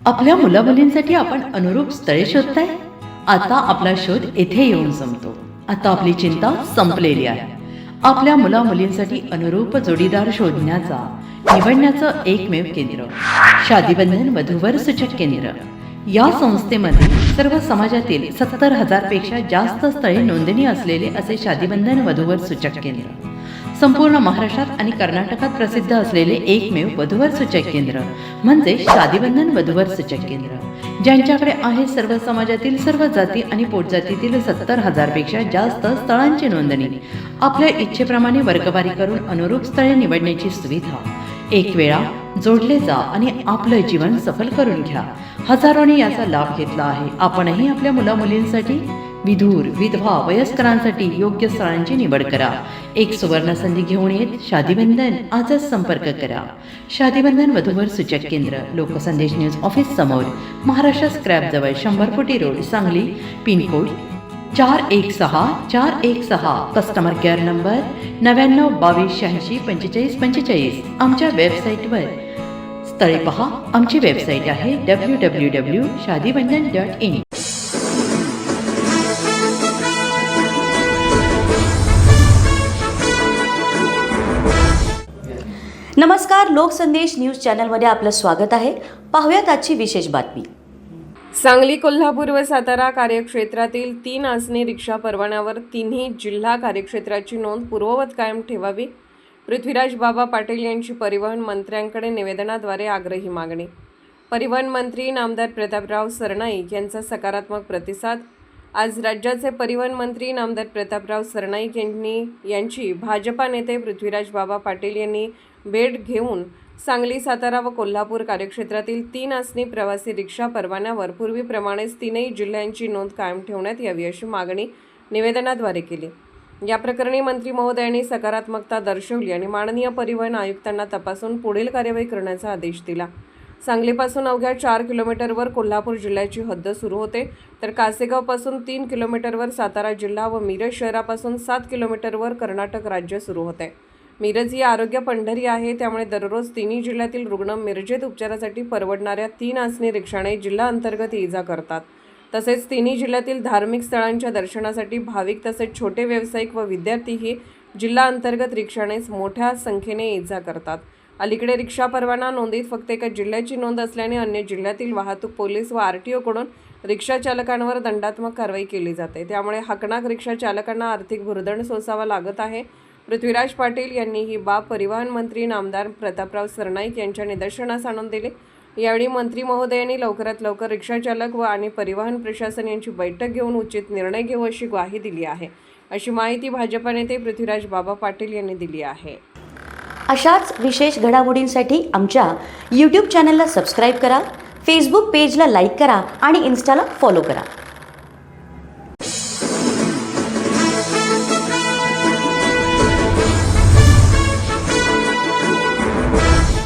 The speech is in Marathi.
आपल्या मुलामुलींसाठी आपण अनुरूप स्थळे शोधताय? आता आपला शोध येथे येऊन संपतो. आता आपली चिंता संपलेली आहे. आपल्या मुलामुलींसाठी अनुरूप जोडीदार शोधण्याचा निवडण्याचं एकमेव केंद्र शादीबंधन वधूवर सूचक केंद्र. या संस्थेमध्ये सर्व समाजातील 70,000 पेक्षा जास्त स्थळे नोंदणी असलेले असे शादीबंधन वधूवर सूचक केंद्र. संपूर्ण महाराष्ट्रात आणि कर्नाटकात प्रसिद्ध असलेले एकमेव वधूवर सूचक केंद्र म्हणजे शादीबंधन वधूवर सूचक केंद्र, ज्यांच्याकडे आहे सर्व समाजातील सर्व जाती आणि पोटजातीतील 70,000 पेक्षा जास्त स्थळांची नोंदणी. आपल्या इच्छेप्रमाणे वर्गवारी करून अनुरूप स्थळे निवडण्याची सुविधा. एक वेळा जोडले जा आणि आपलं जीवन सफल करून घ्या. हजारोंनी याचा लाभ घेतला आहे. आपणही आपल्या मुलामुलींसाठी, विधूर, विधवा, वयस्करांसाठी योग्य स्थळांची निवड करा. एक सुवर्ण संधी घेऊन येत शादीबंधन. आजच संपर्क करा. शादीबंधन वधूवर सूचक केंद्र, लोकसंदेश न्यूज ऑफिस समोर, महाराष्ट्र स्क्रॅप जवळ, 100 फुटी road, Sangli. Pincode 416416. Customer care number 9922864545. आमच्या वेबसाईटवर स्थळे पहा. आमची वेबसाईट आहे www.shadibandhan.in. नमस्कार, लोकसंदेश न्यूज चॅनलमध्ये आपलं स्वागत आहे. पाहूयात आजची विशेष बातमी. सांगली, कोल्हापूर व सातारा कार्यक्षेत्रातील 3 आसनी रिक्षा परवान्यावर तिन्ही जिल्हा कार्यक्षेत्राची नोंद पूर्ववत कायम ठेवावी. पृथ्वीराज बाबा पाटील यांची परिवहन मंत्र्यांकडे निवेदनाद्वारे आग्रही मागणी. परिवहन मंत्री नामदार प्रतापराव सरनाईक यांचा सकारात्मक प्रतिसाद. आज राज्याचे परिवहन मंत्री नामदार प्रतापराव सरनाईक यांची भाजपा नेते पृथ्वीराज बाबा पाटील यांनी भेट घेऊन सांगली, सातारा व कोल्हापूर कार्यक्षेत्रातील 3 आसनी प्रवासी रिक्षा परवान्यावर पूर्वीप्रमाणेच 3ही जिल्ह्यांची नोंद कायम ठेवण्यात यावी अशी मागणी निवेदनाद्वारे केली. या प्रकरणी मंत्री महोदयांनी सकारात्मकता दर्शवली आणि माननीय परिवहन आयुक्तांना तपासून पुढील कार्यवाही करण्याचा आदेश दिला. सांगलीपासून अवघ्या 4 किलोमीटरवर कोल्हापूर जिल्ह्याची हद्द सुरू होते, तर कासेगावपासून 3 किलोमीटरवर सातारा जिल्हा व मिरज शहरापासून 7 किलोमीटरवर कर्नाटक राज्य सुरू होते. मिरज ही आरोग्य पंढरी आहे, त्यामुळे दररोज तिन्ही जिल्ह्यातील रुग्ण मिरजेत उपचारासाठी परवडणाऱ्या 3 आसनी रिक्षाने जिल्हा अंतर्गत ये-जा करतात. तसेच तिन्ही जिल्ह्यातील धार्मिक स्थळांच्या दर्शनासाठी भाविक तसेच छोटे व्यावसायिक व विद्यार्थीही जिल्हा अंतर्गत रिक्षानेच मोठ्या संख्येने ये-जा करतात. अलीकडे रिक्षा परवाना नोंदीत फक्त एका जिल्ह्याची नोंद असल्याने अन्य जिल्ह्यातील वाहतूक पोलीस व RTOकडून रिक्षा चालकांवर दंडात्मक कारवाई केली जाते. त्यामुळे हाकनाक रिक्षा चालकांना आर्थिक भुर्दंड सोसावा लागत आहे. पृथ्वीराज पाटील यांनी ही बाब परिवहन मंत्री नामदार प्रतापराव सरनाईक यांच्या निदर्शनास आणून दिले. यावेळी मंत्री महोदयांनी लवकरात लवकर रिक्षा चालक आणि परिवहन प्रशासन यांची बैठक घेऊन उचित निर्णय घेऊ अशी ग्वाही दिली आहे, अशी माहिती भाजपा नेते पृथ्वीराज बाबा पाटील यांनी दिली आहे. अशाच विशेष घडामोडींसाठी आमच्या YouTube चॅनलला सबस्क्राईब करा, फेसबुक पेजला लाईक करा आणि इन्स्टाला फॉलो करा.